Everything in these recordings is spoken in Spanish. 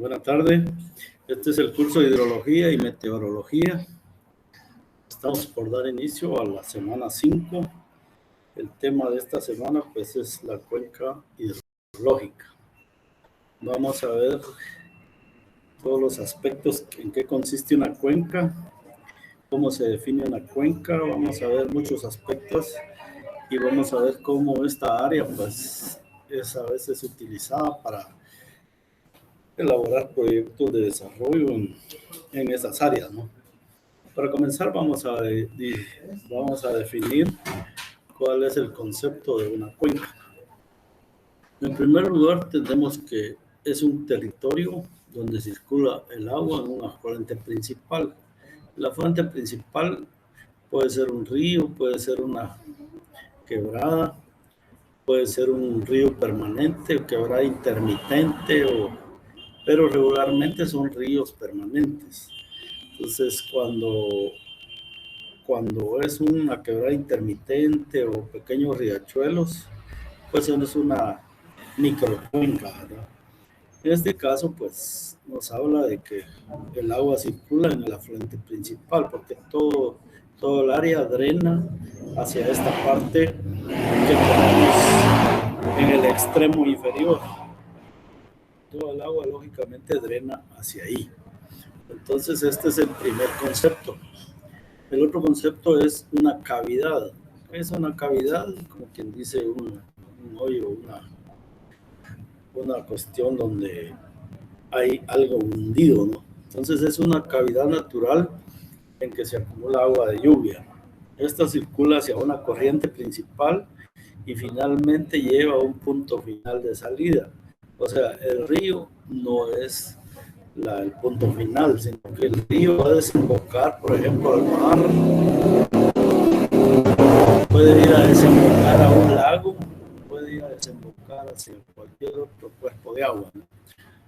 Buenas tardes. Este es el curso de Hidrología y Meteorología. Estamos por dar inicio a la semana 5. El tema de esta semana pues es la cuenca hidrológica. Vamos a ver todos los aspectos en qué consiste una cuenca, cómo se define una cuenca. Vamos a ver muchos aspectos y vamos a ver cómo esta área pues es a veces utilizada para elaborar proyectos de desarrollo en esas áreas, ¿no? Para comenzar vamos a definir cuál es el concepto de una cuenca. En primer lugar, tenemos que es un territorio donde circula el agua en una fuente principal. La fuente principal puede ser un río, puede ser una quebrada, puede ser un río permanente o quebrada intermitente, pero regularmente son ríos permanentes. Entonces, cuando es una quebrada intermitente o pequeños riachuelos, pues es una microcuenca, ¿verdad? En este caso, pues nos habla de que el agua circula en el afluente principal, porque todo el área drena hacia esta parte que tenemos en el extremo inferior. Todo el agua lógicamente drena hacia ahí. Entonces este es el primer concepto. El otro concepto es una cavidad. ¿Qué es una cavidad? Como quien dice un hoyo, una cuestión donde hay algo hundido, ¿no? Entonces es una cavidad natural en que se acumula agua de lluvia. Esta circula hacia una corriente principal y finalmente lleva a un punto final de salida. O sea, el río no es el punto final, sino que el río va a desembocar, por ejemplo, al mar, puede ir a desembocar a un lago, puede ir a desembocar hacia cualquier otro cuerpo de agua, ¿no?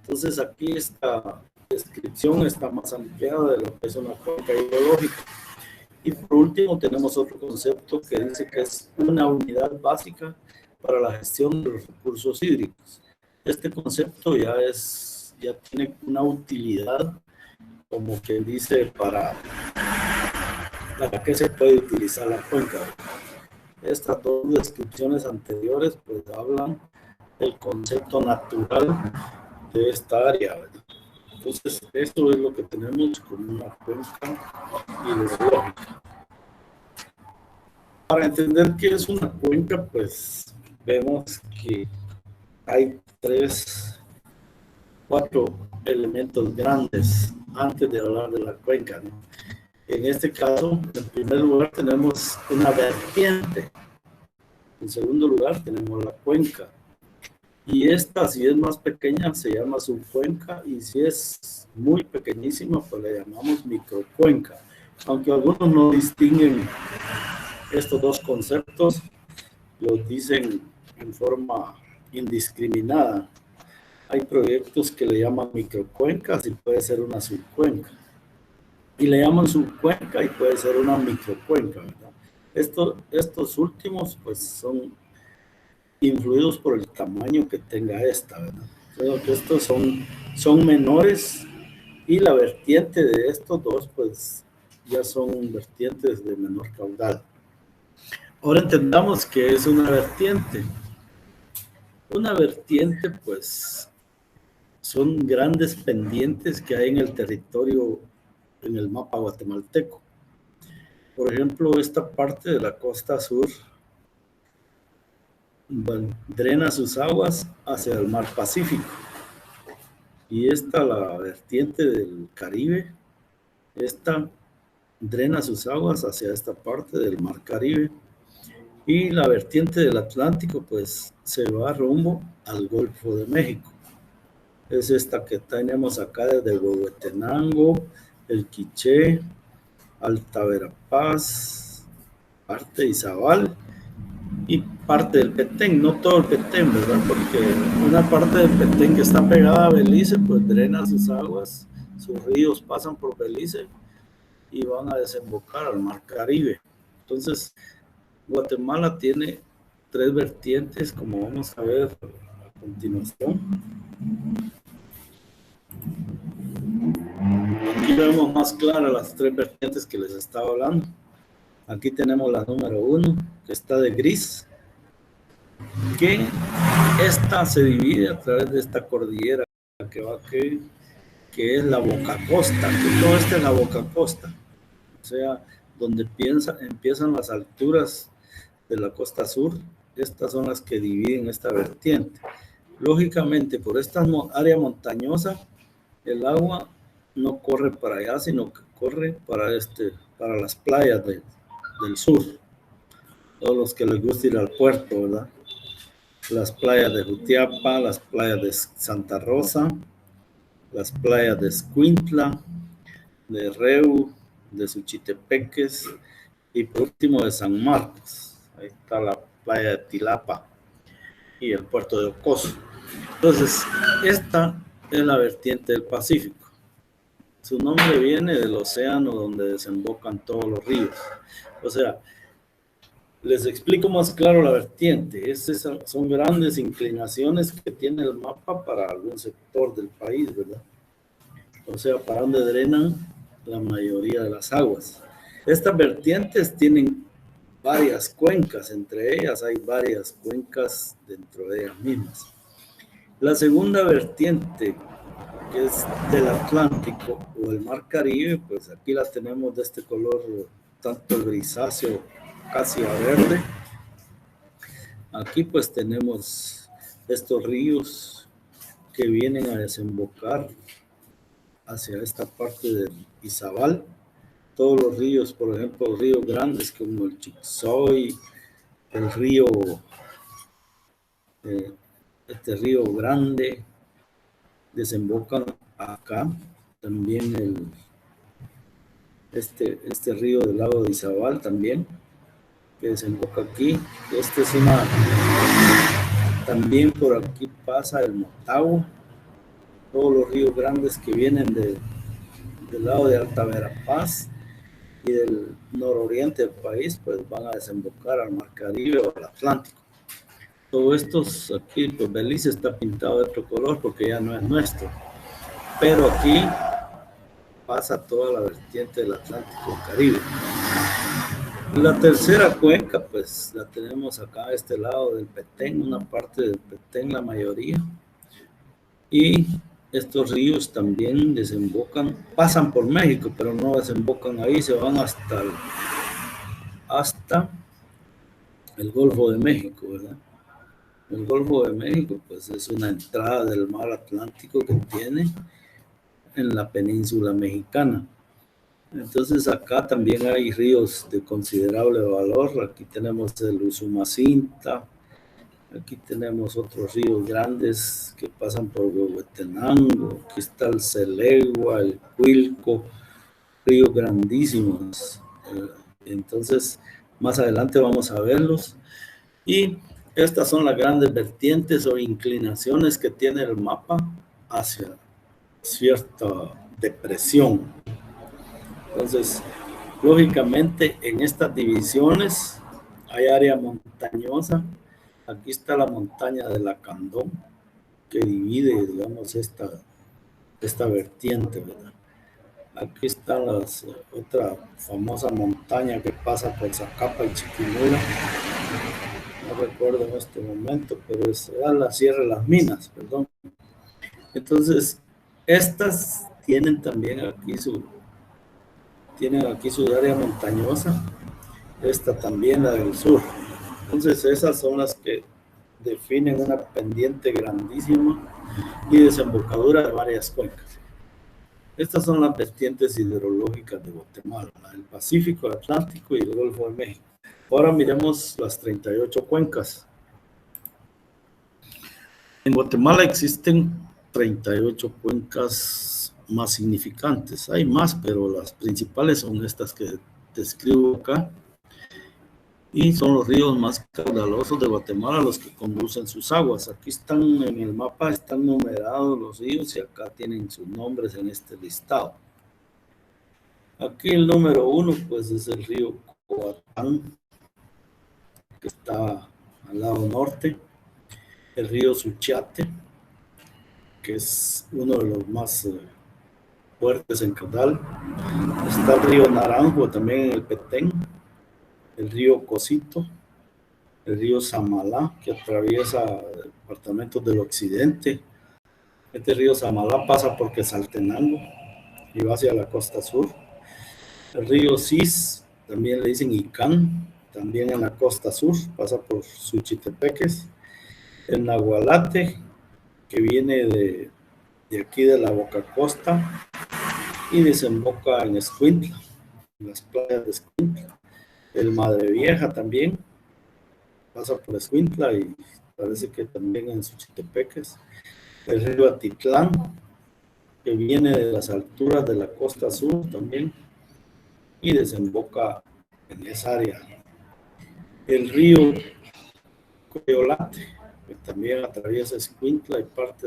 Entonces aquí esta descripción está más ampliada de lo que es una cuenca hidrológica. Y por último tenemos otro concepto que dice que es una unidad básica para la gestión de los recursos hídricos. Este concepto ya tiene una utilidad, como que dice para qué se puede utilizar la cuenca. Estas dos descripciones anteriores pues hablan del concepto natural de esta área, ¿verdad? Entonces, esto es lo que tenemos como una cuenca hidrológica. Para entender qué es una cuenca, pues vemos que hay 4 elementos grandes antes de hablar de la cuenca, ¿no? En este caso, en primer lugar tenemos una vertiente. En segundo lugar tenemos la cuenca. Y esta, si es más pequeña, se llama subcuenca, y si es muy pequeñísima, pues le llamamos microcuenca. Aunque algunos no distinguen estos dos conceptos, los dicen en forma indiscriminada. Hay proyectos que le llaman microcuencas y puede ser una subcuenca. Y le llaman subcuenca y puede ser una microcuenca, ¿verdad? Estos últimos, pues, son influidos por el tamaño que tenga esta, ¿verdad? Creo que estos son menores y la vertiente de estos dos, pues, ya son vertientes de menor caudal. Ahora entendamos qué es una vertiente. Una vertiente, pues, son grandes pendientes que hay en el territorio, en el mapa guatemalteco. Por ejemplo, esta parte de la costa sur drena sus aguas hacia el mar Pacífico. Y esta, la vertiente del Caribe, esta drena sus aguas hacia esta parte del mar Caribe. Y la vertiente del Atlántico, pues, se va rumbo al Golfo de México. Es esta que tenemos acá desde Huehuetenango, el Quiché, Alta Verapaz, parte de Izabal y parte del Petén, no todo el Petén, ¿verdad? Porque una parte del Petén que está pegada a Belice, pues drena sus aguas, sus ríos pasan por Belice y van a desembocar al mar Caribe. Entonces, Guatemala tiene 3 vertientes, como vamos a ver a continuación. Aquí vemos más claras las tres vertientes que les estaba hablando. Aquí tenemos la número 1, que está de gris, que esta se divide a través de esta cordillera que va aquí, que es la Boca Costa, que todo esto es la Boca Costa, o sea, donde empiezan las alturas de la costa sur. Estas son las que dividen esta vertiente. Lógicamente, por esta área montañosa, el agua no corre para allá, sino que corre para las playas del sur. Todos los que les gusta ir al puerto, ¿verdad? Las playas de Jutiapa, las playas de Santa Rosa, las playas de Escuintla, de Reu, de Suchitepeques y por último de San Marcos. Ahí está la playa de Tilapa y el puerto de Ocoso. Entonces, esta es la vertiente del Pacífico. Su nombre viene del océano donde desembocan todos los ríos. O sea, les explico más claro la vertiente. Son grandes inclinaciones que tiene el mapa para algún sector del país, ¿verdad? O sea, para donde drenan la mayoría de las aguas. Estas vertientes tienen varias cuencas, entre ellas hay varias cuencas dentro de ellas mismas. La segunda vertiente, que es del Atlántico o el Mar Caribe, pues aquí la tenemos de este color tanto grisáceo casi a verde. Aquí pues tenemos estos ríos que vienen a desembocar hacia esta parte del Izabal. Todos los ríos, por ejemplo, ríos grandes como el Chixoy, el río, este río grande, desembocan acá. También este río del lago de Izabal también, que desemboca aquí. También por aquí pasa el Motagua. Todos los ríos grandes que vienen del lado de Alta Verapaz y del nororiente del país, pues van a desembocar al Mar Caribe o al Atlántico. Todo esto aquí, pues Belice está pintado de otro color porque ya no es nuestro, pero aquí pasa toda la vertiente del Atlántico Caribe. La tercera cuenca, pues la tenemos acá a este lado del Petén, una parte del Petén, la mayoría, y estos ríos también desembocan, pasan por México, pero no desembocan ahí, se van hasta el Golfo de México, ¿verdad? El Golfo de México, pues es una entrada del mar Atlántico que tiene en la península mexicana. Entonces acá también hay ríos de considerable valor. Aquí tenemos el Usumacinta, aquí tenemos otros ríos grandes que pasan por Huehuetenango, aquí está el Celegua, el Cuilco, ríos grandísimos. Entonces más adelante vamos a verlos. Y estas son las grandes vertientes o inclinaciones que tiene el mapa hacia cierta depresión. Entonces, lógicamente, en estas divisiones hay área montañosa. Aquí está la montaña de la Candón, que divide, digamos, esta vertiente, ¿verdad? Aquí está otra famosa montaña que pasa por Zacapa y Chiquimula. No recuerdo en este momento, pero es la Sierra de las Minas, perdón. Entonces, estas tienen también aquí su área montañosa, esta también, la del sur. Entonces, esas son las que definen una pendiente grandísima y desembocadura de varias cuencas. Estas son las vertientes hidrológicas de Guatemala, el Pacífico, el Atlántico y el Golfo de México. Ahora miremos las 38 cuencas. En Guatemala existen 38 cuencas más significantes. Hay más, pero las principales son estas que describo acá. Y son los ríos más caudalosos de Guatemala los que conducen sus aguas. Aquí están en el mapa, están numerados los ríos y acá tienen sus nombres en este listado. Aquí el número 1 pues es el río Coatán, que está al lado norte. El río Suchiate, que es uno de los más fuertes en caudal. Está el río Naranjo también en el Petén, el río Cosito, el río Samalá, que atraviesa departamentos del occidente. Este río Samalá pasa por Quetzaltenango y va hacia la costa sur. El río Cis, también le dicen Icán, también en la costa sur, pasa por Suchitepeques. El Nahualate, que viene de aquí de la Boca Costa y desemboca en Escuintla, en las playas de Escuintla. El Madre Vieja también pasa por Escuintla y parece que también en Suchitepeques. El río Atitlán, que viene de las alturas de la costa sur también y desemboca en esa área. El río Coyolate, que también atraviesa Escuintla y parte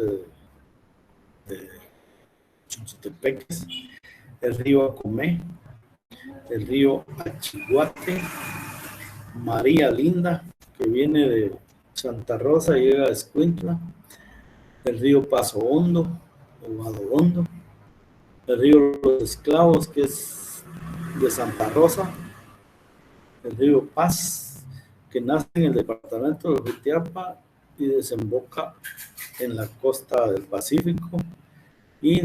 de Suchitepeques. El río Acomé, el río Achihuate, María Linda, que viene de Santa Rosa y llega a Escuintla. El río Paso Hondo, o Vado Hondo. El río Los Esclavos, que es de Santa Rosa. El río Paz, que nace en el departamento de Jutiapa y desemboca en la costa del Pacífico y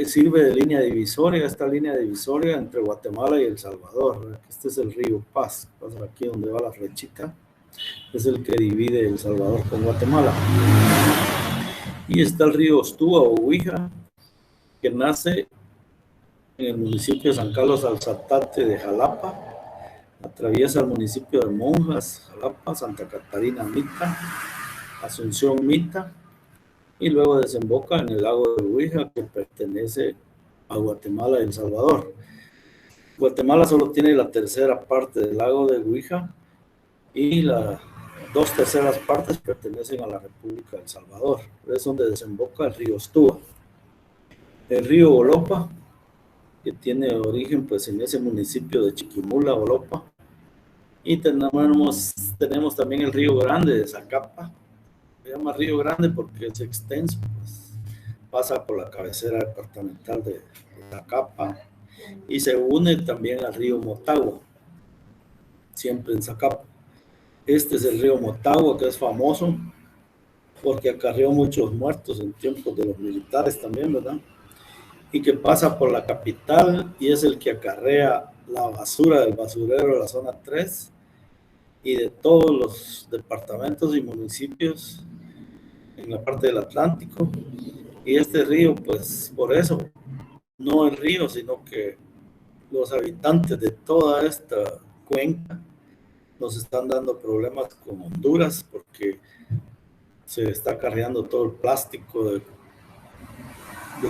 sirve de línea divisoria, esta línea divisoria entre Guatemala y El Salvador. Este es el río Paz, pasa aquí donde va la flechita, es el que divide El Salvador con Guatemala. Y está el río Ostúa o Huija, que nace en el municipio de San Carlos Alzatate de Jalapa, atraviesa el municipio de Monjas, Jalapa, Santa Catarina Mita, Asunción Mita, y luego desemboca en el lago de Huija, que pertenece a Guatemala y El Salvador. Guatemala solo tiene la tercera parte del lago de Huija y las 2/3 partes pertenecen a la República de El Salvador. Es donde desemboca el río Ostúa. El río Olopa, que tiene origen pues en ese municipio de Chiquimula, Olopa. Y tenemos también el río Grande de Zacapa. Se llama Río Grande porque es extenso, pues, pasa por la cabecera departamental de Zacapa y se une también al río Motagua, siempre en Zacapa. Este es el río Motagua, que es famoso porque acarreó muchos muertos en tiempos de los militares también, ¿verdad? Y que pasa por la capital y es el que acarrea la basura del basurero de la zona 3 y de todos los departamentos y municipios en la parte del Atlántico. Y este río, pues por eso, no el río, sino que los habitantes de toda esta cuenca nos están dando problemas con Honduras porque se está cargando todo el plástico de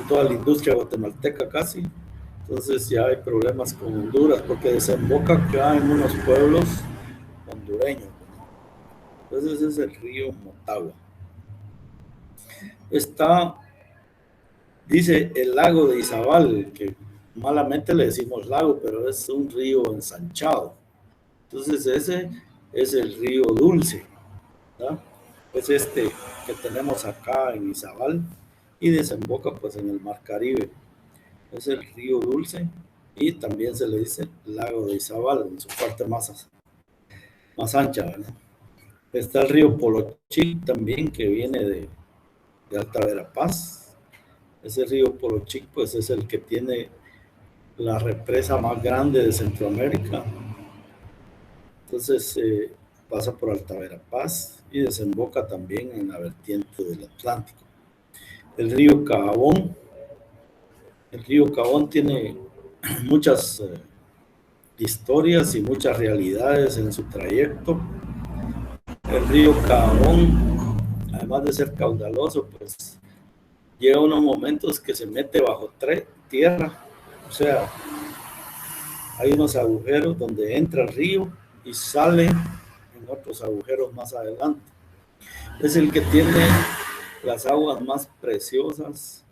toda la industria guatemalteca casi. Entonces ya hay problemas con Honduras porque desemboca acá en unos pueblos hondureños. Entonces ese es el río Motagua. Está, dice, el lago de Izabal, que malamente le decimos lago, pero es un río ensanchado. Entonces ese es el río Dulce, ¿verdad? Es este que tenemos acá en Izabal y desemboca pues en el Mar Caribe. Es el río Dulce y también se le dice lago de Izabal en su parte más ancha, ¿verdad? Está el río Polochic también, que viene de Alta Verapaz. Ese río Polochic pues es el que tiene la represa más grande de Centroamérica. Entonces pasa por Alta Verapaz y desemboca también en la vertiente del Atlántico. El río Cabón. El río Cabón tiene muchas historias y muchas realidades en su trayecto. El río Cabón, además de ser caudaloso, pues llega a unos momentos que se mete bajo tierra. O sea, hay unos agujeros donde entra el río y sale en otros agujeros más adelante. Es el que tiene las aguas más preciosas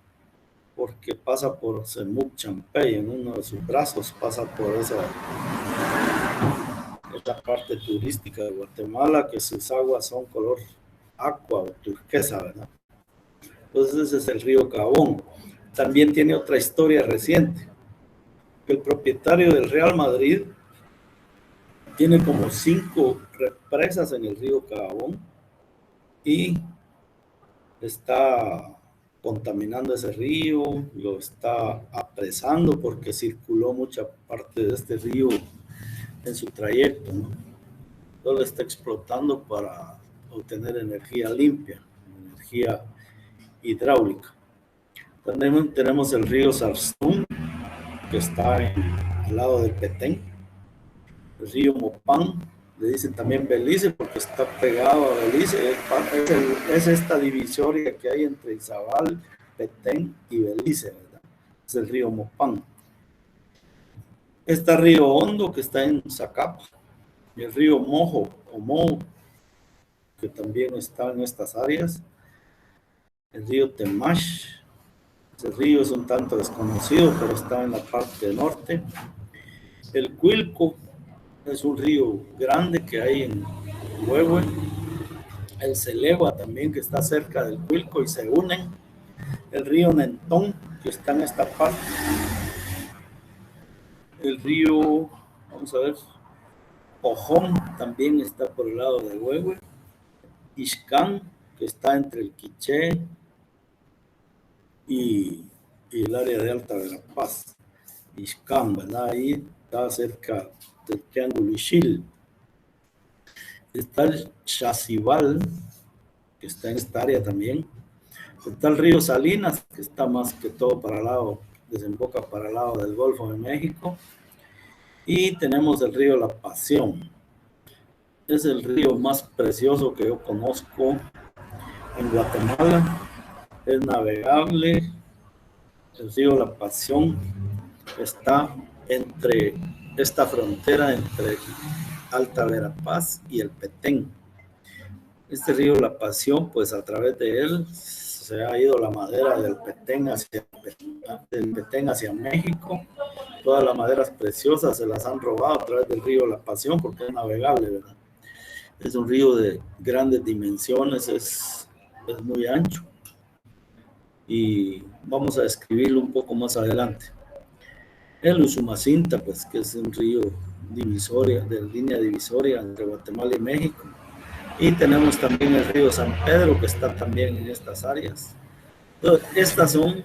porque pasa por Semuc Champey, en uno de sus brazos pasa por esa parte turística de Guatemala, que sus aguas son color aqua o turquesa, ¿verdad? Entonces ese es el río Cabón. también tiene otra historia reciente. El propietario del Real Madrid tiene como 5 represas en el río Cagabón y está contaminando ese río, lo está apresando porque circuló mucha parte de este río en su trayecto, ¿no? Lo está explotando para obtener energía limpia, energía hidráulica. También tenemos el río Sarzón, que está al lado de Petén. El río Mopán, le dicen también Belice porque está pegado a Belice. Es esta divisoria que hay entre Izabal, Petén y Belice, ¿verdad? Es el río Mopán. Está el río Hondo, que está en Zacapa. Y el río Mojo, o Moho, que también está en estas áreas. El río Temash. Ese río es un tanto desconocido, pero está en la parte norte. El Cuilco es un río grande que hay en Huehue. El Celegua también, que está cerca del Cuilco y se unen. El río Nentón, que está en esta parte. El río, vamos a ver, Ojón también está por el lado de Huehue. Ixcán, que está entre el Quiché y el área de Alta Verapaz. Ixcán, ¿verdad? Ahí está cerca del Triángulo Ixil. Está el Chacibal, que está en esta área también. Está el río Salinas, que está más que todo para el lado, desemboca para el lado del Golfo de México. Y tenemos el río La Pasión. Es el río más precioso que yo conozco en Guatemala. Es navegable. El río La Pasión está entre esta frontera entre Alta Verapaz y el Petén. Este río La Pasión, pues a través de él se ha ido la madera del Petén hacia México. Todas las maderas preciosas se las han robado a través del río La Pasión porque es navegable, ¿verdad? Es un río de grandes dimensiones, es muy ancho. Y vamos a describirlo un poco más adelante. El Usumacinta, pues, que es un río divisoria, de línea divisoria entre Guatemala y México. Y tenemos también el río San Pedro, que está también en estas áreas. Entonces, estas son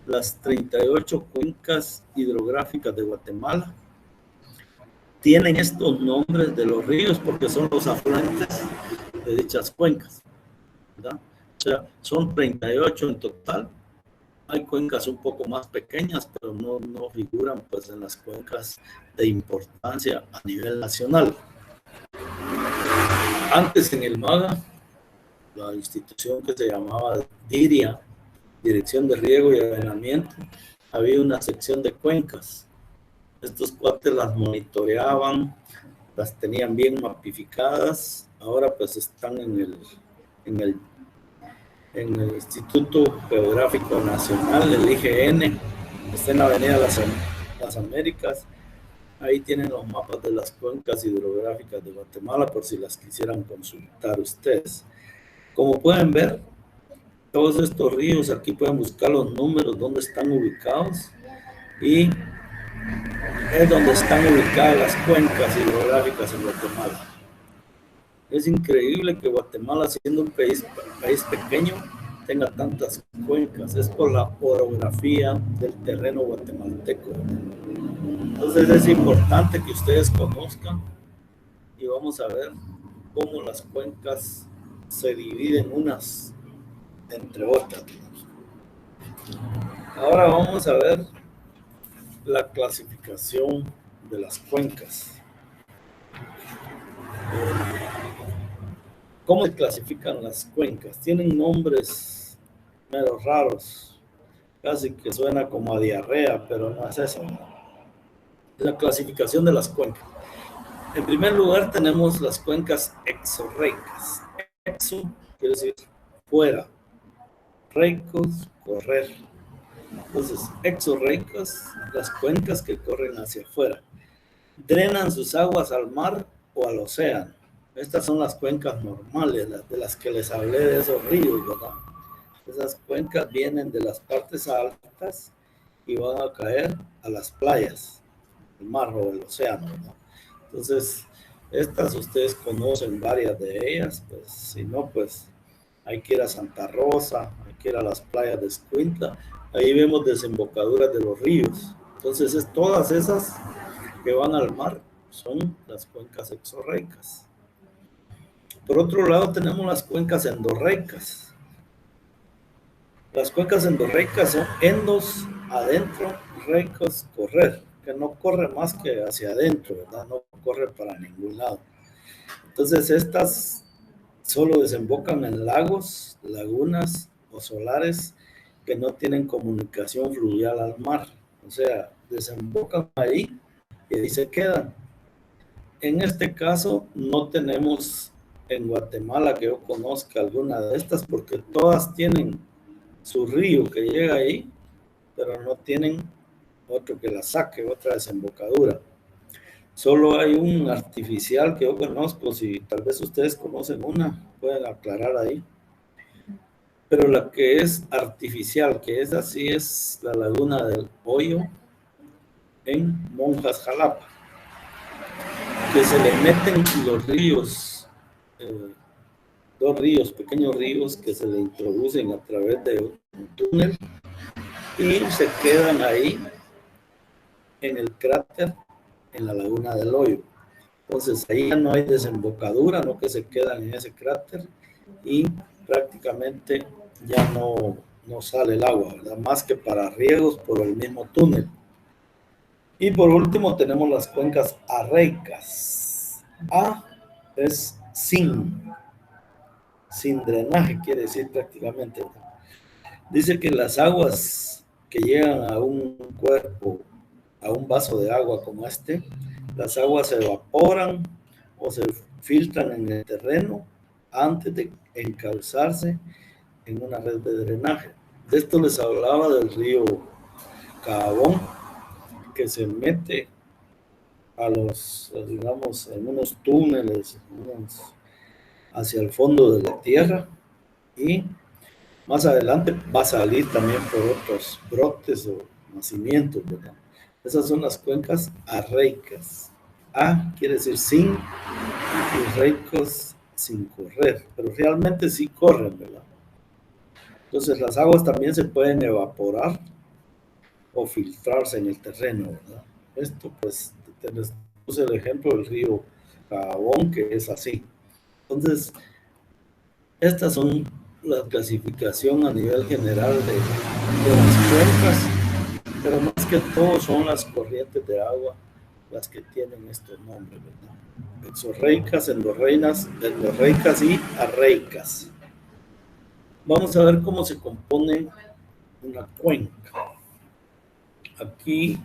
las 38 cuencas hidrográficas de Guatemala. Tienen estos nombres de los ríos porque son los afluentes de dichas cuencas, ¿verdad? O sea, son 38 en total. Hay cuencas un poco más pequeñas, pero no figuran pues en las cuencas de importancia a nivel nacional. Antes en el MAGA, la institución que se llamaba DIRIA, Dirección de Riego y Aveniamiento, había una sección de cuencas. Estos cuates las monitoreaban, las tenían bien mapificadas. Ahora pues están en el Instituto Geográfico Nacional, el IGN, está en la Avenida Las Américas. Ahí tienen los mapas de las cuencas hidrográficas de Guatemala por si las quisieran consultar ustedes. Como pueden ver, todos estos ríos, aquí pueden buscar los números, dónde están ubicados, y es donde están ubicadas las cuencas hidrográficas en Guatemala. Es increíble que Guatemala, siendo un país pequeño, tenga tantas cuencas. Es por la orografía del terreno guatemalteco. Entonces es importante que ustedes conozcan y vamos a ver cómo las cuencas se dividen unas entre otras. Ahora vamos a ver la clasificación de las cuencas. ¿Cómo se clasifican las cuencas? Tienen nombres medio raros, casi que suena como a diarrea, pero no es eso. La clasificación de las cuencas. En primer lugar tenemos las cuencas exorreicas. Exo quiere decir fuera, reicos, correr. Entonces, exorreicas, las cuencas que corren hacia afuera. Drenan sus aguas al mar o al océano. Estas son las cuencas normales, de las que les hablé de esos ríos, ¿verdad? Esas cuencas vienen de las partes altas y van a caer a las playas, el mar o el océano, ¿no? Entonces, estas ustedes conocen varias de ellas, pues si no, pues hay que ir a Santa Rosa, hay que ir a las playas de Escuintla, ahí vemos desembocaduras de los ríos. Entonces, todas esas que van al mar son las cuencas exorreicas. Por otro lado, tenemos las cuencas endorreicas. Las cuencas endorreicas son endos, adentro, reicos, correr, que no corre más que hacia adentro, ¿verdad? No corre para ningún lado. Entonces, estas solo desembocan en lagos, lagunas o solares que no tienen comunicación fluvial al mar. O sea, desembocan ahí y ahí se quedan. En este caso, no tenemos en Guatemala que yo conozca alguna de estas porque todas tienen su río que llega ahí, pero no tienen otro que la saque, otra desembocadura. Solo hay un artificial que yo conozco, si tal vez ustedes conocen una, pueden aclarar ahí. Pero la que es artificial, que es así, es la Laguna del Hoyo en Monjas, Jalapa, que se le meten los ríos, dos ríos, pequeños ríos que se le introducen a través de un túnel y se quedan ahí en el cráter, en la Laguna del Hoyo. Entonces ahí ya no hay desembocadura, no que se quedan en ese cráter y prácticamente ya no sale el agua, ¿verdad? Más que para riegos por el mismo túnel. Y por último tenemos las cuencas arreicas. A es sin drenaje, quiere decir prácticamente. Dice que las aguas que llegan a un cuerpo, a un vaso de agua como este, las aguas se evaporan o se filtran en el terreno antes de encalzarse en una red de drenaje. De esto les hablaba del río Cabón, que se mete a los, digamos, en unos túneles hacia el fondo de la tierra y más adelante va a salir también por otros brotes o nacimientos, ¿verdad? Esas son las cuencas arreicas. A quiere decir sin y reicos sin correr, pero realmente sí corren, ¿verdad? Entonces las aguas también se pueden evaporar o filtrarse en el terreno, ¿verdad? Esto pues les puse el ejemplo del río Cabón, que es así. Entonces, estas son la clasificación a nivel general de las cuencas, pero más que todo son las corrientes de agua las que tienen estos nombres, ¿verdad? Exorreicas, endorreicas y arreicas. Vamos a ver cómo se compone una cuenca. Aquí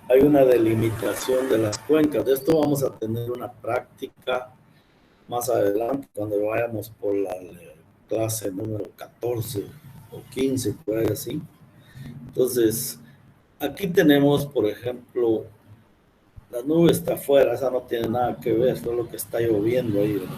hay una delimitación de las cuencas. De esto vamos a tener una práctica más adelante cuando vayamos por la clase número 14 o 15, por ahí así. Entonces, aquí tenemos, por ejemplo, la nube está afuera, esa no tiene nada que ver, solo que está lloviendo ahí, ¿verdad?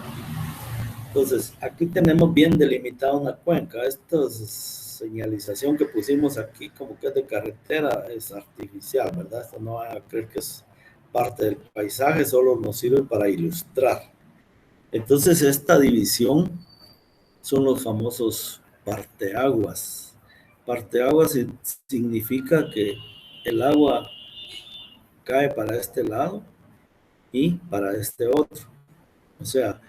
Entonces, aquí tenemos bien delimitada una cuenca. Esta señalización que pusimos aquí como que es de carretera es artificial, ¿verdad? Esto no van a creer que es parte del paisaje, solo nos sirve para ilustrar. Entonces, esta división son los famosos parteaguas. Parteaguas significa que el agua cae para este lado y para este otro. O sea,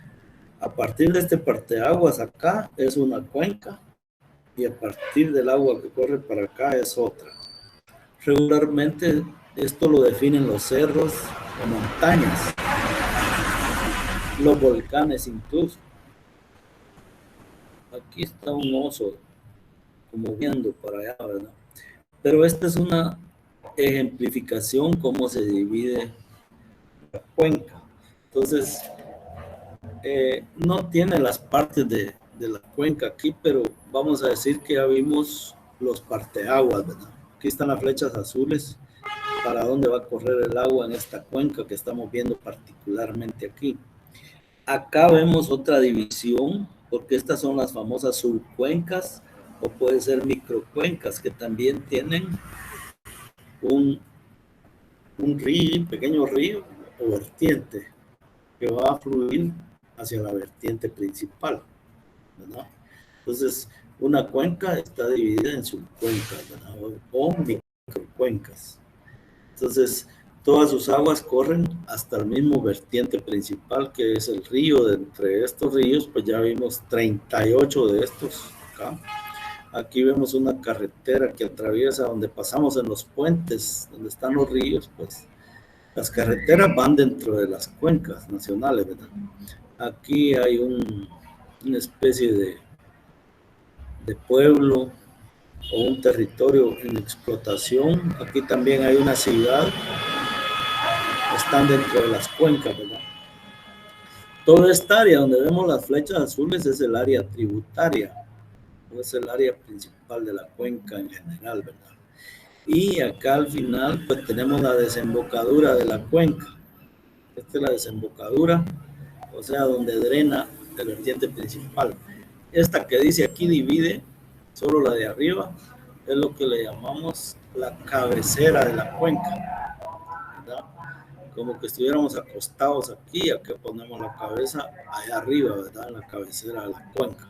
a partir de este parteaguas acá es una cuenca y a partir del agua que corre para acá es otra. Regularmente esto lo definen los cerros o montañas, los volcanes incluso. Aquí está un oso como viendo para allá, ¿verdad? Pero esta es una ejemplificación cómo se divide la cuenca. Entonces, no tiene las partes de la cuenca aquí, pero vamos a decir que ya vimos los parteaguas, ¿verdad? Aquí están las flechas azules para dónde va a correr el agua en esta cuenca que estamos viendo particularmente aquí. Acá vemos otra división, porque estas son las famosas subcuencas o puede ser microcuencas que también tienen un río, pequeño río o vertiente que va a fluir hacia la vertiente principal, ¿verdad? Entonces, una cuenca está dividida en subcuencas, ¿verdad? O microcuencas. Entonces, todas sus aguas corren hasta el mismo vertiente principal, que es el río. De entre estos ríos, pues ya vimos 38 de estos acá. Aquí vemos una carretera que atraviesa donde pasamos en los puentes, donde están los ríos, pues las carreteras van dentro de las cuencas nacionales, ¿verdad? Aquí hay una especie de pueblo o un territorio en explotación. Aquí también hay una ciudad, están dentro de las cuencas, ¿verdad? Toda esta área donde vemos las flechas azules es el área tributaria, o es el área principal de la cuenca en general, ¿verdad? Y acá al final pues tenemos la desembocadura de la cuenca. Esta es la desembocadura, o sea, donde drena el vertiente principal. Esta que dice aquí divide, solo la de arriba, es lo que le llamamos la cabecera de la cuenca, ¿verdad? Como que estuviéramos acostados aquí, aquí ponemos la cabeza allá arriba, ¿verdad? En la cabecera de la cuenca.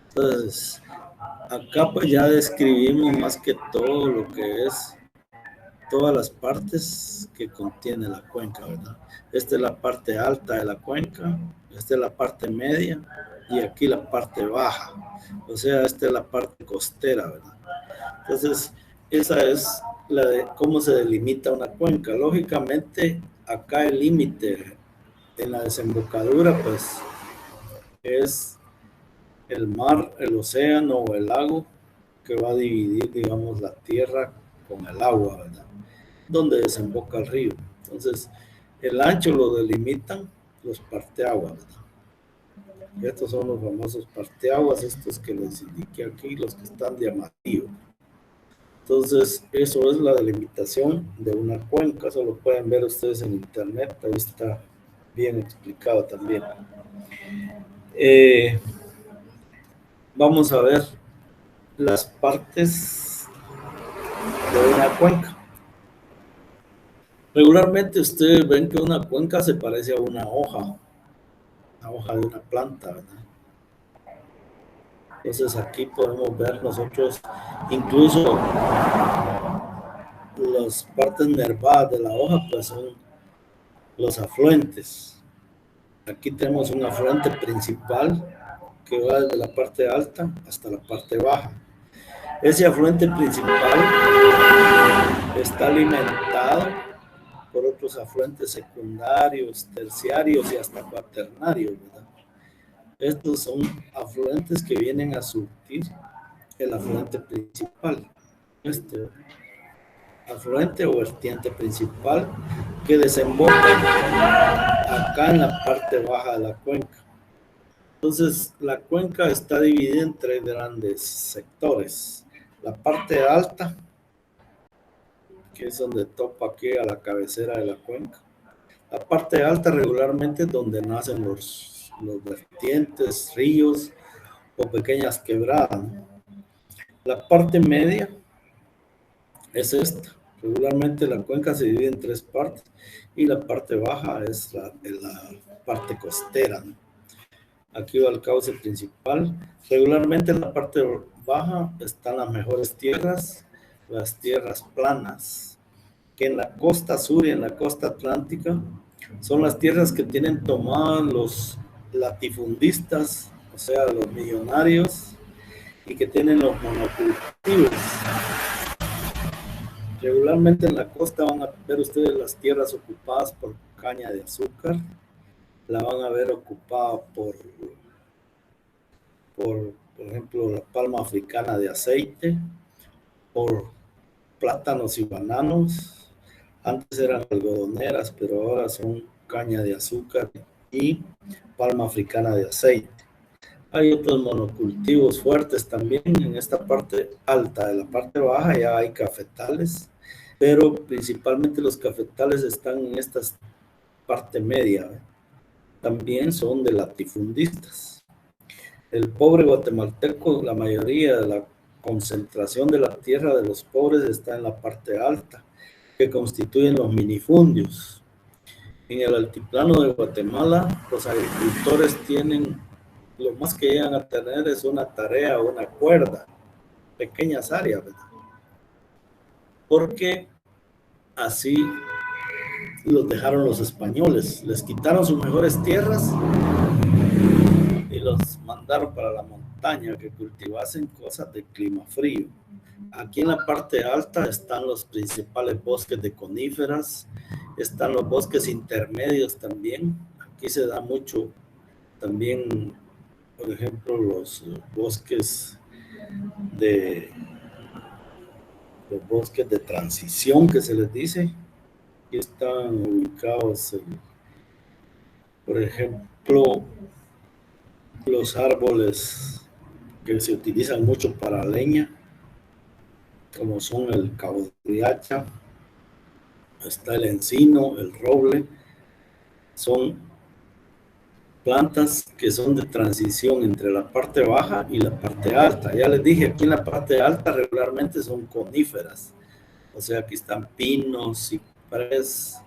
Entonces, acá pues ya describimos más que todo lo que es todas las partes que contiene la cuenca, ¿verdad? Esta es la parte alta de la cuenca, esta es la parte media y aquí la parte baja. O sea, esta es la parte costera, ¿verdad? Entonces, esa es la de cómo se delimita una cuenca. Lógicamente, acá el límite en la desembocadura, pues, es el mar, el océano o el lago que va a dividir, digamos, la tierra con el agua, ¿verdad? Donde desemboca el río. Entonces, el ancho lo delimitan los parteaguas, ¿verdad? Estos son los famosos parteaguas, estos que les indiqué aquí, los que están de amarillo. Entonces, eso es la delimitación de una cuenca. Eso lo pueden ver ustedes en internet, ahí está bien explicado también. Vamos a ver las partes de una cuenca. Regularmente ustedes ven que una cuenca se parece a una hoja de una planta, ¿verdad? Entonces aquí podemos ver nosotros incluso las partes nervadas de la hoja, pues son los afluentes. Aquí tenemos un afluente principal que va desde la parte alta hasta la parte baja. Ese afluente principal está alimentado por otros afluentes secundarios, terciarios y hasta cuaternarios, ¿verdad? Estos son afluentes que vienen a surtir el afluente principal. Este afluente o vertiente principal que desemboca acá en la parte baja de la cuenca. Entonces, la cuenca está dividida en tres grandes sectores. La parte alta, que es donde topa aquí a la cabecera de la cuenca. La parte alta regularmente es donde nacen los vertientes, ríos o pequeñas quebradas. La parte media es esta. Regularmente la cuenca se divide en tres partes y la parte baja es la parte costera, ¿no? Aquí va el cauce principal. Regularmente en la parte baja están las mejores tierras, las tierras planas, que en la costa sur y en la costa atlántica son las tierras que tienen tomadas los latifundistas, o sea, los millonarios, y que tienen los monocultivos. Regularmente en la costa van a ver ustedes las tierras ocupadas por caña de azúcar, la van a ver ocupada por ejemplo, la palma africana de aceite, por plátanos y bananos. Antes eran algodoneras, pero ahora son caña de azúcar y palma africana de aceite. Hay otros monocultivos fuertes también en esta parte alta. De la parte baja ya hay cafetales, pero principalmente los cafetales están en esta parte media. También son de latifundistas. El pobre guatemalteco, la mayoría de la concentración de la tierra de los pobres está en la parte alta, que constituyen los minifundios. En el altiplano de Guatemala, los agricultores tienen, lo más que llegan a tener es una tarea o una cuerda, pequeñas áreas, ¿verdad? Porque así los dejaron los españoles, les quitaron sus mejores tierras y los mandaron para la montaña que cultivasen cosas de clima frío. Aquí en la parte alta están los principales bosques de coníferas, están los bosques intermedios también. Aquí se da mucho también, por ejemplo, los bosques de transición que se les dice. Aquí están ubicados, por ejemplo, los árboles que se utilizan mucho para leña, como son el caudriacha, está el encino, el roble. Son plantas que son de transición entre la parte baja y la parte alta. Ya les dije, aquí en la parte alta regularmente son coníferas. O sea, aquí están pinos, ciprés,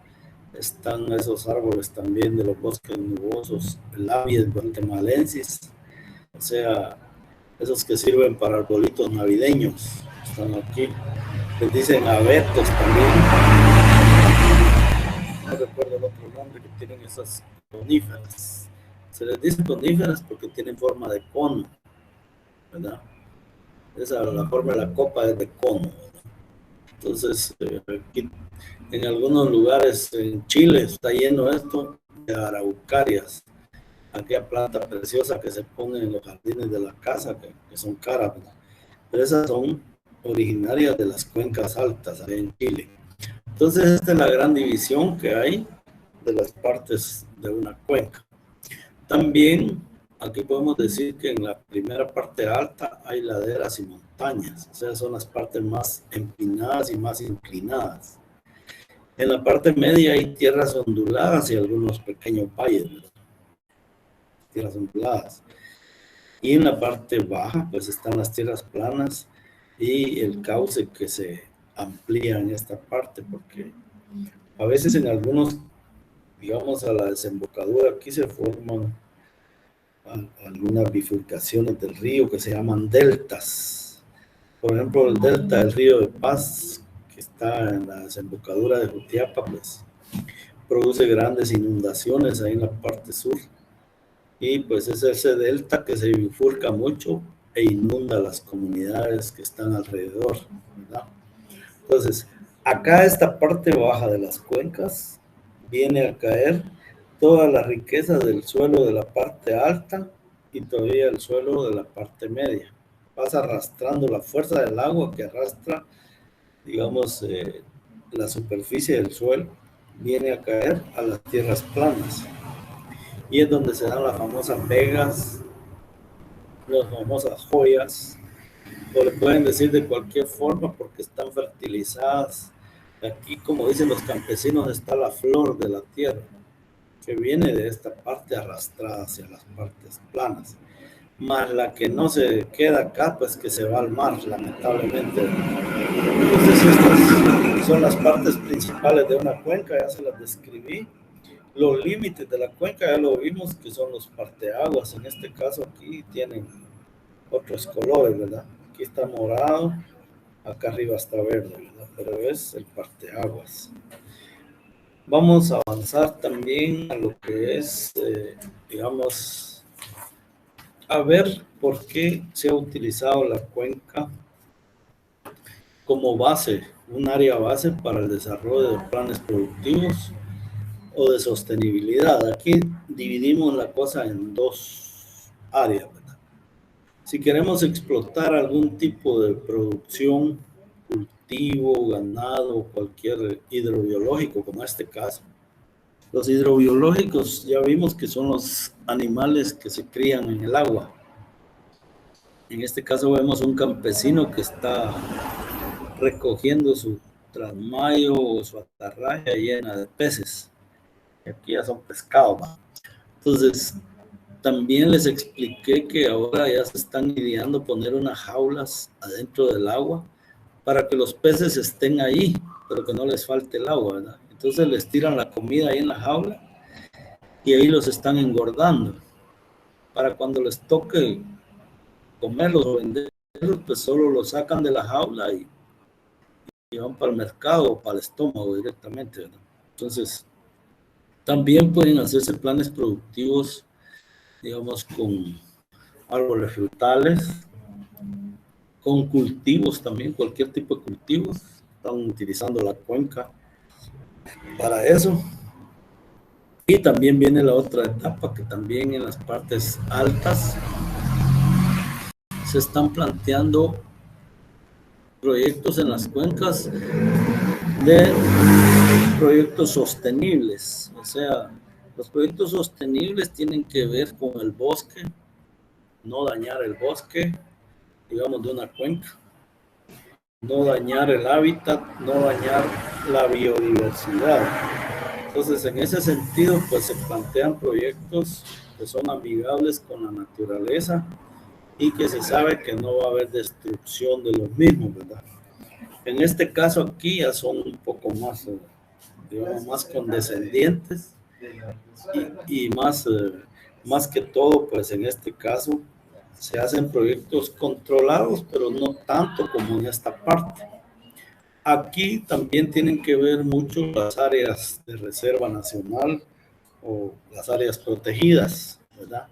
están esos árboles también de los bosques nubosos, el Abies guatemalensis, o sea, esos que sirven para arbolitos navideños, están aquí. Les dicen abetos también. No recuerdo el otro nombre que tienen esas coníferas. Se les dice coníferas porque tienen forma de cono, ¿verdad? Esa, la forma de la copa es de cono. Entonces, aquí en algunos lugares en Chile está lleno esto de araucarias, aquella planta preciosa que se pone en los jardines de la casa, que son caras, ¿verdad? Pero esas son originarias de las cuencas altas allá en Chile. Entonces, esta es la gran división que hay de las partes de una cuenca. También aquí podemos decir que en la primera parte alta hay laderas y montañas, o sea, son las partes más empinadas y más inclinadas. En la parte media hay tierras onduladas y algunos pequeños valles, ¿verdad? Tierras onduladas. Y en la parte baja, pues están las tierras planas y el cauce que se amplía en esta parte, porque a veces en algunos, digamos, a la desembocadura aquí se forman algunas bifurcaciones del río que se llaman deltas. Por ejemplo, el delta del río de Paz, que está en la desembocadura de Jutiapa, pues produce grandes inundaciones ahí en la parte sur. Y pues es ese delta que se bifurca mucho e inunda las comunidades que están alrededor, ¿verdad? Entonces, acá esta parte baja de las cuencas viene a caer toda la riqueza del suelo de la parte alta y todavía el suelo de la parte media. Vas arrastrando la fuerza del agua que arrastra, digamos, la superficie del suelo, viene a caer a las tierras planas. Y es donde se dan las famosas vegas, las famosas joyas, o le pueden decir de cualquier forma porque están fertilizadas. Aquí, como dicen los campesinos, está la flor de la tierra, que viene de esta parte arrastrada hacia las partes planas. Más la que no se queda acá, pues que se va al mar, lamentablemente. Entonces, estas son las partes principales de una cuenca, ya se las describí. Los límites de la cuenca ya lo vimos, que son los parteaguas. En este caso aquí tienen otros colores, ¿verdad? Aquí está morado, acá arriba está verde, ¿verdad? Pero es el parteaguas. Vamos a avanzar también a lo que es, digamos, a ver por qué se ha utilizado la cuenca como base, un área base para el desarrollo de planes productivos o de sostenibilidad. Aquí dividimos la cosa en dos áreas, ¿verdad? Si queremos explotar algún tipo de producción, cultivo, ganado, cualquier hidrobiológico, como este caso, los hidrobiológicos ya vimos que son los animales que se crían en el agua. En este caso vemos un campesino que está recogiendo su trasmayo o su atarraya llena de peces. Aquí ya son pescados, ¿va? Entonces, También les expliqué que ahora ya se están ideando poner unas jaulas adentro del agua para que los peces estén ahí, pero que no les falte el agua, ¿verdad? Entonces les tiran la comida ahí en la jaula y ahí los están engordando. Para cuando les toque comerlos o venderlos, pues solo los sacan de la jaula y van para el mercado o para el estómago directamente, ¿verdad? Entonces, también pueden hacerse planes productivos, digamos, con árboles frutales, con cultivos también, cualquier tipo de cultivos. Están utilizando la cuenca para eso. Y también viene la otra etapa, que también en las partes altas se están planteando proyectos en las cuencas de proyectos sostenibles. O sea, los proyectos sostenibles tienen que ver con el bosque, no dañar el bosque, digamos, de una cuenca, no dañar el hábitat, no dañar la biodiversidad. Entonces, en ese sentido, pues se plantean proyectos que son amigables con la naturaleza y que se sabe que no va a haber destrucción de los mismos, ¿verdad? En este caso aquí ya son un poco más, digamos, más condescendientes y más que todo, pues en este caso se hacen proyectos controlados, pero no tanto como en esta parte. Aquí también tienen que ver mucho las áreas de reserva nacional o las áreas protegidas, ¿verdad?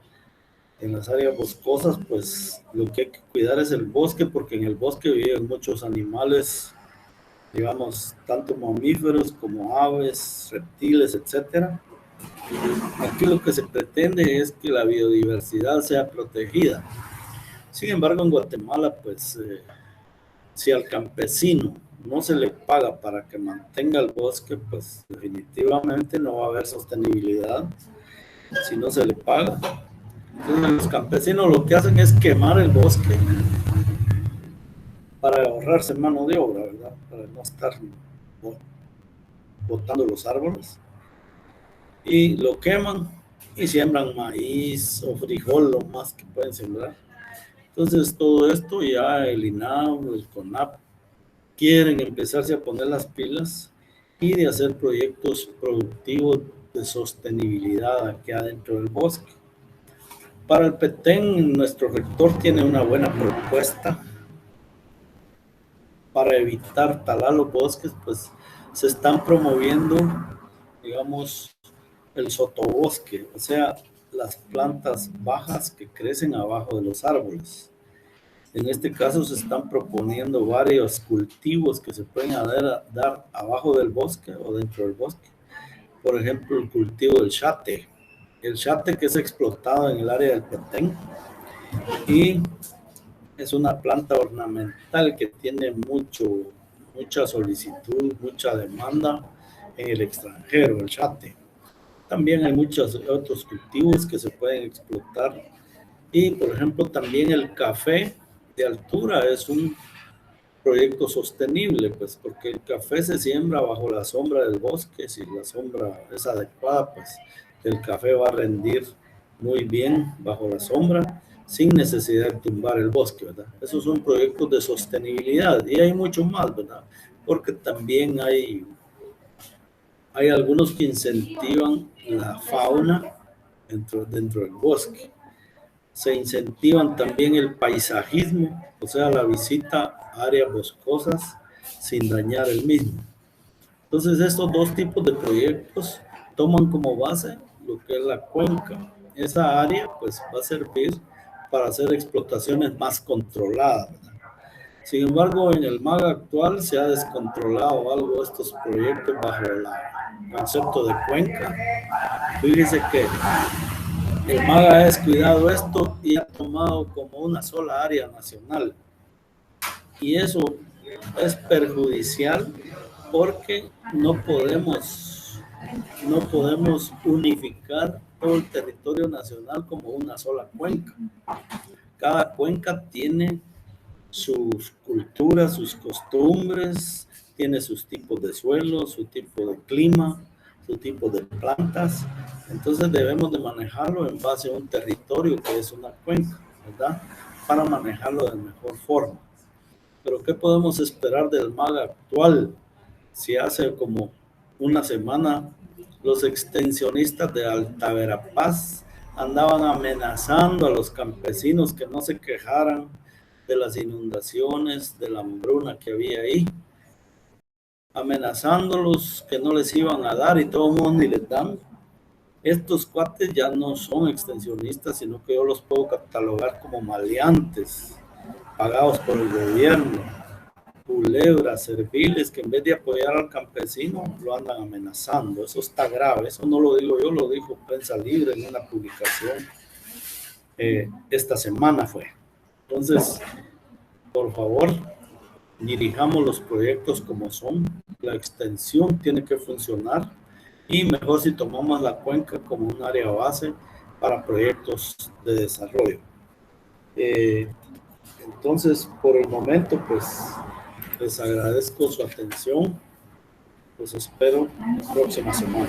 En las áreas boscosas, pues lo que hay que cuidar es el bosque, porque en el bosque viven muchos animales, digamos, tanto mamíferos como aves, reptiles, etcétera. Aquí lo que se pretende es que la biodiversidad sea protegida. Sin embargo, en Guatemala, pues, si al campesino no se le paga para que mantenga el bosque, pues definitivamente no va a haber sostenibilidad si no se le paga. Entonces, los campesinos lo que hacen es quemar el bosque para ahorrarse mano de obra, ¿verdad? Para no estar botando los árboles. Y lo queman y siembran maíz o frijol, lo más que pueden sembrar. Entonces, todo esto ya el INAO, el CONAP, quieren empezarse a poner las pilas y de hacer proyectos productivos de sostenibilidad aquí adentro del bosque. Para el Petén, nuestro rector tiene una buena propuesta para evitar talar los bosques, pues se están promoviendo, digamos, el sotobosque, o sea, las plantas bajas que crecen abajo de los árboles. En este caso se están proponiendo varios cultivos que se pueden dar abajo del bosque o dentro del bosque. Por ejemplo, el cultivo del chate. El chate que es explotado en el área del Petén y es una planta ornamental que tiene mucha solicitud, mucha demanda en el extranjero, el chate. También hay muchos otros cultivos que se pueden explotar y, por ejemplo, también el café de altura es un proyecto sostenible, pues porque el café se siembra bajo la sombra del bosque. Si la sombra es adecuada, pues el café va a rendir muy bien bajo la sombra sin necesidad de tumbar el bosque, ¿verdad? Esos son proyectos de sostenibilidad y hay mucho más, ¿verdad? Porque también hay algunos que incentivan la fauna dentro del bosque. Se incentivan también el paisajismo, o sea, la visita a áreas boscosas sin dañar el mismo. Entonces, estos dos tipos de proyectos toman como base lo que es la cuenca. Esa área, pues, va a servir para hacer explotaciones más controladas. Sin embargo, en el MAGA actual se ha descontrolado algo estos proyectos bajo el concepto de cuenca. Fíjese que el MAGA ha descuidado esto y ha tomado como una sola área nacional. Y eso es perjudicial porque no podemos unificar todo el territorio nacional como una sola cuenca. Cada cuenca tiene sus culturas, sus costumbres, tiene sus tipos de suelo, su tipo de clima, su tipo de plantas. Entonces debemos de manejarlo en base a un territorio que es una cuenca, ¿verdad? Para manejarlo de mejor forma. Pero ¿qué podemos esperar del MAGA actual? Si hace como una semana los extensionistas de Alta Verapaz andaban amenazando a los campesinos que no se quejaran de las inundaciones, de la hambruna que había ahí, amenazándolos que no les iban a dar y todo el mundo ni les dan. Estos cuates ya no son extensionistas, sino que yo los puedo catalogar como maleantes, pagados por el gobierno, culebras, serviles, que en vez de apoyar al campesino, lo andan amenazando. Eso está grave, eso no lo digo yo, lo dijo Prensa Libre en una publicación. Esta semana fue. Entonces, por favor, dirijamos los proyectos como son. La extensión tiene que funcionar y mejor si tomamos la cuenca como un área base para proyectos de desarrollo. Entonces, por el momento, pues les agradezco su atención. Los espero la próxima semana.